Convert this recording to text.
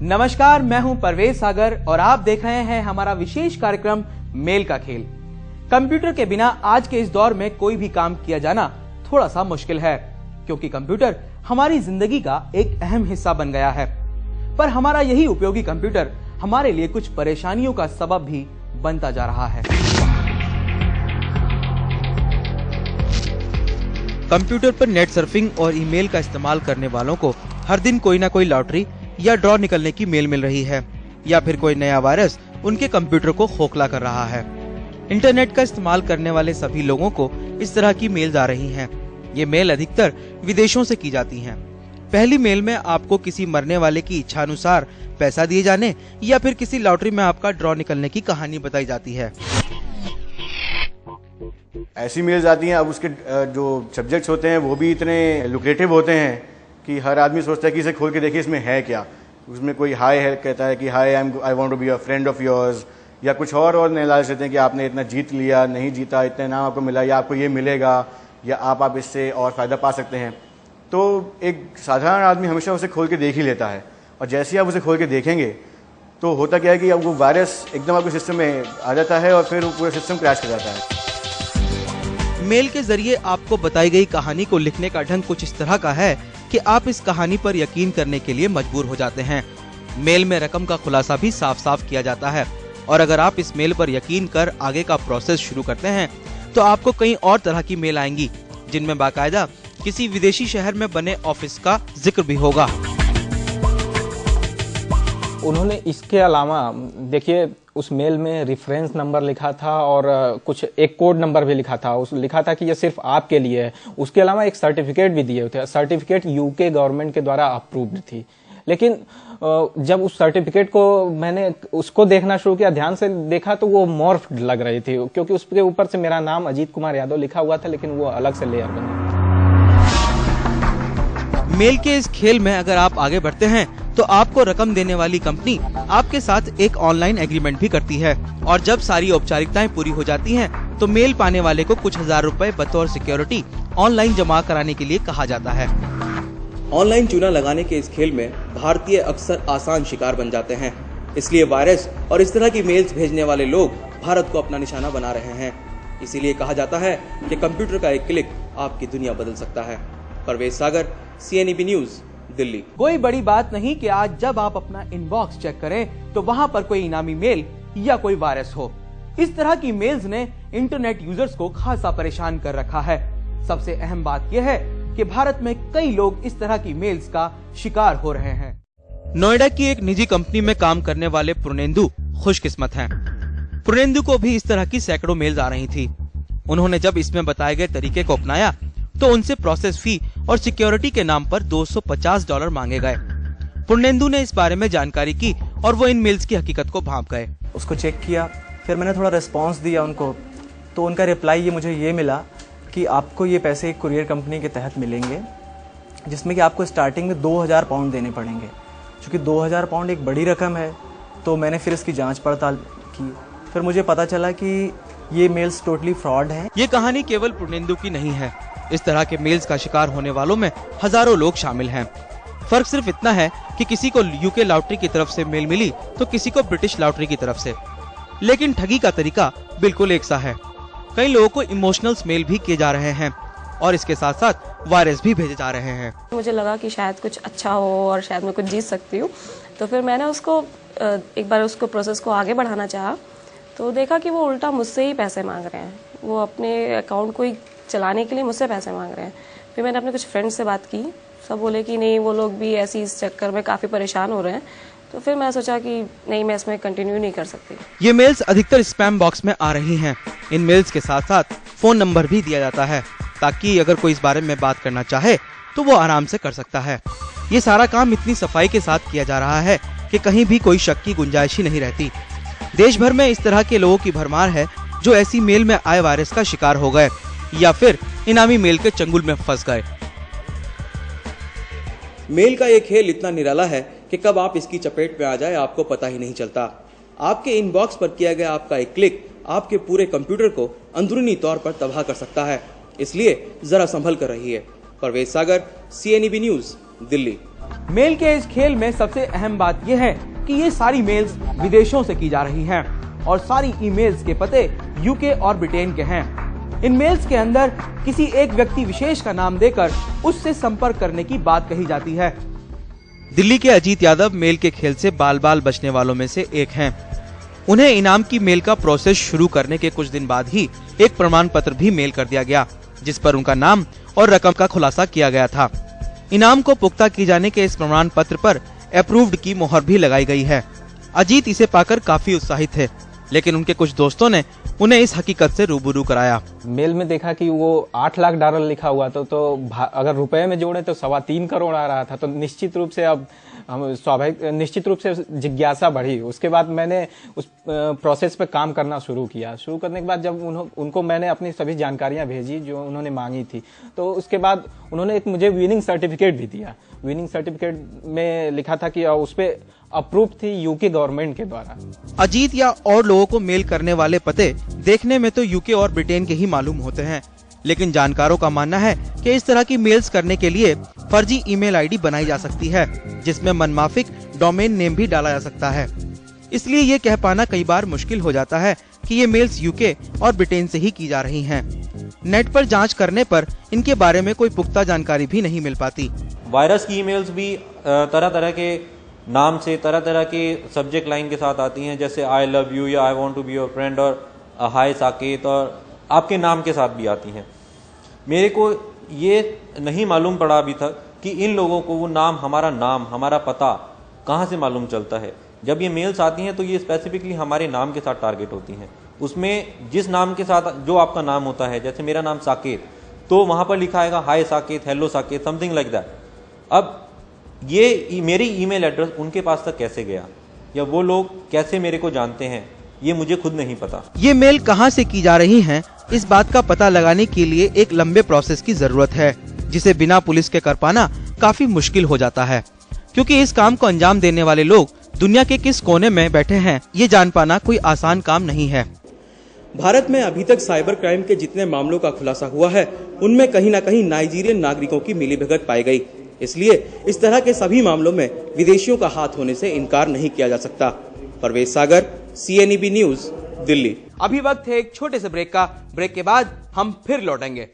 नमस्कार, मैं हूं परवेज सागर और आप देख रहे हैं हमारा विशेष कार्यक्रम मेल का खेल। कंप्यूटर के बिना आज के इस दौर में कोई भी काम किया जाना थोड़ा सा मुश्किल है, क्योंकि कंप्यूटर हमारी जिंदगी का एक अहम हिस्सा बन गया है। पर हमारा यही उपयोगी कंप्यूटर हमारे लिए कुछ परेशानियों का सबब भी बनता जा रहा है। कंप्यूटर पर नेट सर्फिंग और ईमेल का इस्तेमाल करने वालों को हर दिन कोई ना कोई लॉटरी या ड्रॉ निकलने की मेल मिल रही है, या फिर कोई नया वायरस उनके कंप्यूटर को खोखला कर रहा है। इंटरनेट का इस्तेमाल करने वाले सभी लोगों को इस तरह की मेल्स आ रही हैं। ये मेल अधिकतर विदेशों से की जाती हैं। पहली मेल में आपको किसी मरने वाले की इच्छा अनुसार पैसा दिए जाने या फिर किसी लॉटरी में आपका ड्रॉ निकलने की कहानी बताई जाती है। ऐसी मेल्स आती हैं, अब उसके जो सब्जेक्ट्स होते हैं वो भी इतने लुक्रेटिव होते हैं कि हर आदमी सोचता है कि इसे खोल के देखिए इसमें है क्या। उसमें कोई हाय है कहता है कि hi I want to be a friend of yours, या कुछ और नए लालच देते हैं कि आपने इतना जीत लिया, नहीं जीता, इतना नाम आपको मिला, या आपको ये मिलेगा, या आप इससे और फायदा पा सकते हैं। तो एक साधारण आदमी हमेशा उसे खोल के देख ही लेता है, और जैसे ही आप उसे खोल के देखेंगे तो होता क्या है कि अब वो वायरस एकदम आपके सिस्टम में आ जाता है और फिर पूरा सिस्टम क्रैश कर जाता है। मेल के जरिए आपको बताई गई कहानी को लिखने का ढंग कुछ इस तरह का है कि आप इस कहानी पर यकीन करने के लिए मजबूर हो जाते हैं। मेल में रकम का खुलासा भी साफ साफ किया जाता है, और अगर आप इस मेल पर यकीन कर आगे का प्रोसेस शुरू करते हैं तो आपको कई और तरह की मेल आएंगी, जिनमें बाकायदा किसी विदेशी शहर में बने ऑफिस का जिक्र भी होगा। उन्होंने इसके अलावा देखिए उस मेल में रेफरेंस नंबर लिखा था और कुछ एक कोड नंबर भी लिखा था। उस लिखा था कि ये सिर्फ आपके लिए है। उसके अलावा एक सर्टिफिकेट भी दिए थे। सर्टिफिकेट यूके गवर्नमेंट के द्वारा अप्रूव्ड थी। लेकिन जब उस सर्टिफिकेट को मैंने उसको देखना शुरू किया, ध्यान से देखा, तो वो मॉर्फ्ड लग रही थी, क्योंकि उसके ऊपर से मेरा नाम अजीत कुमार यादव लिखा हुआ था, लेकिन वो अलग से लेयर बनी। मेल के इस खेल में अगर आप आगे बढ़ते हैं तो आपको रकम देने वाली कंपनी आपके साथ एक ऑनलाइन एग्रीमेंट भी करती है, और जब सारी औपचारिकताएं पूरी हो जाती हैं, तो मेल पाने वाले को कुछ हजार रुपए बतौर सिक्योरिटी ऑनलाइन जमा कराने के लिए कहा जाता है। ऑनलाइन चूना लगाने के इस खेल में भारतीय अक्सर आसान शिकार बन जाते हैं, इसलिए वायरस और इस तरह की मेल्स भेजने वाले लोग भारत को अपना निशाना बना रहे हैं। इसीलिए कहा जाता है कि कंप्यूटर का एक क्लिक आपकी दुनिया बदल सकता है। परवेज सागर, CNEB न्यूज, दिल्ली। कोई बड़ी बात नहीं कि आज जब आप अपना इनबॉक्स चेक करें तो वहां पर कोई इनामी मेल या कोई वायरस हो। इस तरह की मेल्स ने इंटरनेट यूजर्स को खासा परेशान कर रखा है। सबसे अहम बात यह है कि भारत में कई लोग इस तरह की मेल्स का शिकार हो रहे हैं। नोएडा की एक निजी कंपनी में काम करने वाले पूर्णेंदु खुशकिस्मत हैं। पूर्णेंदु को भी इस तरह की सैकड़ों मेल्स आ रही थी। उन्होंने जब इसमें बताए गए तरीके को अपनाया तो उनसे प्रोसेस फी और सिक्योरिटी के नाम पर $250 मांगे गए। पूर्णेंदु ने इस बारे में जानकारी की और वो इन मेल्स की हकीकत को भांप गए। उसको चेक किया, फिर मैंने थोड़ा रिस्पांस दिया उनको, तो उनका रिप्लाई मुझे ये मिला कि आपको ये पैसे एक कुरियर कंपनी के तहत मिलेंगे, जिसमें कि आपको स्टार्टिंग में 2000 पाउंड देने पड़ेंगे। चूँकि 2000 पाउंड एक बड़ी रकम है, तो मैंने फिर इसकी जाँच पड़ताल की। फिर मुझे पता चला कि ये मेल्स टोटली फ्रॉड हैं। ये कहानी केवल पूर्णेंदु की नहीं है। इस तरह के मेल्स का शिकार होने वालों में हजारों लोग शामिल हैं। फर्क सिर्फ इतना है कि किसी को यूके लॉटरी की तरफ से मेल मिली तो किसी को ब्रिटिश लॉटरी की तरफ से, लेकिन ठगी का तरीका बिल्कुल एक सा है। कई लोगों को इमोशनल मेल भी किए जा रहे हैं और इसके साथ साथ वायरस भी भेजे जा रहे हैं। मुझे लगा कि शायद कुछ अच्छा हो और शायद मैं कुछ जीत सकती हूँ, तो फिर मैंने उसको एक बार उसको प्रोसेस को आगे बढ़ाना चाहा, तो देखा कि वो उल्टा मुझसे ही पैसे मांग रहे हैं। वो अपने अकाउंट को ही चलाने के लिए मुझसे पैसे मांग रहे हैं। फिर मैंने अपने कुछ फ्रेंड्स से बात की, सब बोले कि नहीं, वो लोग भी ऐसी इस चक्कर में काफ़ी परेशान हो रहे हैं। तो फिर मैं सोचा कि नहीं, मैं इसमें कंटिन्यू नहीं कर सकती। ये मेल्स अधिकतर स्पैम बॉक्स में आ रही हैं। इन मेल्स के साथ साथ फोन नंबर भी दिया जाता है, ताकि अगर कोई इस बारे में बात करना चाहे तो वो आराम से कर सकता है। ये सारा काम इतनी सफाई के साथ किया जा रहा है कि कहीं भी कोई शक की गुंजाइश ही नहीं रहती। देश भर में इस तरह के लोगों की भरमार है जो ऐसी मेल में आए वायरस का शिकार हो गए या फिर इनामी मेल के चंगुल में फंस गए। मेल का ये खेल इतना निराला है कि कब आप इसकी चपेट में आ जाए आपको पता ही नहीं चलता। आपके इनबॉक्स पर किया गया आपका एक क्लिक आपके पूरे कंप्यूटर को अंदरूनी तौर पर तबाह कर सकता है, इसलिए जरा संभल कर रहिए। परवेज सागर, CNEB न्यूज, दिल्ली। मेल के इस खेल में सबसे अहम बात यह है कि ये सारी मेल्स विदेशों से की जा रही हैं और सारी ईमेल्स के पते यूके और ब्रिटेन के हैं। इन मेल्स के अंदर किसी एक व्यक्ति विशेष का नाम देकर उससे संपर्क करने की बात कही जाती है। दिल्ली के अजीत यादव मेल के खेल से बाल बाल बचने वालों में से एक हैं। उन्हें इनाम की मेल का प्रोसेस शुरू करने के कुछ दिन बाद ही एक प्रमाण पत्र भी मेल कर दिया गया, जिस पर उनका नाम और रकम का खुलासा किया गया था। इनाम को पुख्ता किए जाने के इस प्रमाण पत्र पर अप्रूव्ड की मोहर भी लगाई गई है। अजीत इसे पाकर काफी उत्साहित थे, लेकिन उनके कुछ दोस्तों ने उन्हें इस हकीकत से रूबरू कराया। मेल में देखा कि वो $8 लाख लिखा हुआ था, तो अगर रुपए में जोड़े तो 3.25 करोड़ आ रहा था। तो निश्चित रूप से अब हम स्वाभाविक निश्चित रूप से जिज्ञासा बढ़ी। उसके बाद मैंने उस प्रोसेस पे काम करना शुरू किया। शुरू करने के बाद जब उनको मैंने अपनी सभी जानकारियां भेजी जो उन्होंने मांगी थी, तो उसके बाद उन्होंने एक मुझे विनिंग सर्टिफिकेट भी दिया। विनिंग सर्टिफिकेट में लिखा था कि उस पे अप्रूव थी यूके गवर्नमेंट के द्वारा। अजीत या और लोगों को मेल करने वाले पते देखने में तो यूके और ब्रिटेन के ही मालूम होते हैं, लेकिन जानकारों का मानना है कि इस तरह की मेल्स करने के लिए फर्जी ईमेल आईडी बनाई जा सकती है, जिसमें मनमाफिक डोमेन नेम भी डाला जा सकता है। इसलिए ये कह पाना कई बार मुश्किल हो जाता है कि ये मेल्स यूके और ब्रिटेन से ही की जा रही हैं। नेट पर जांच करने पर इनके बारे में कोई पुख्ता जानकारी भी नहीं मिल पाती। वायरस की ईमेल्स भी तरह तरह के नाम से, तरह तरह के सब्जेक्ट लाइन के साथ आती हैं, जैसे आई लव यू या I want to be your friend और हाय साकेत, और आपके नाम के साथ भी आती हैं। मेरे को ये नहीं मालूम पड़ा अभी तक कि इन लोगों को वो नाम, हमारा पता कहाँ से मालूम चलता है। जब ये मेल्स आती हैं तो ये स्पेसिफिकली हमारे नाम के साथ टारगेट होती हैं। उसमें जिस नाम के साथ जो आपका नाम होता है, जैसे मेरा नाम साकेत, तो वहाँ पर लिखा आएगा hi Saket, hello Saket, something like that. अब ये मेरी ईमेल एड्रेस उनके पास तक कैसे गया या वो लोग कैसे मेरे को जानते हैं, ये मुझे खुद नहीं पता। ये मेल कहां से की जा रही हैं, इस बात का पता लगाने के लिए एक लंबे प्रोसेस की जरूरत है, जिसे बिना पुलिस के कर पाना काफी मुश्किल हो जाता है, क्योंकि इस काम को अंजाम देने वाले लोग दुनिया के किस कोने में बैठे हैं, ये जान पाना कोई आसान काम नहीं है। भारत में अभी तक साइबर क्राइम के जितने मामलों का खुलासा हुआ है, उनमें कहीं न कहीं नाइजीरियन नागरिकों की मिलीभगत पाई गई। इसलिए इस तरह के सभी मामलों में विदेशियों का हाथ होने से इनकार नहीं किया जा सकता। परवेज सागर, CNEB न्यूज, दिल्ली। अभी वक्त है एक छोटे से ब्रेक का। ब्रेक के बाद हम फिर लौटेंगे।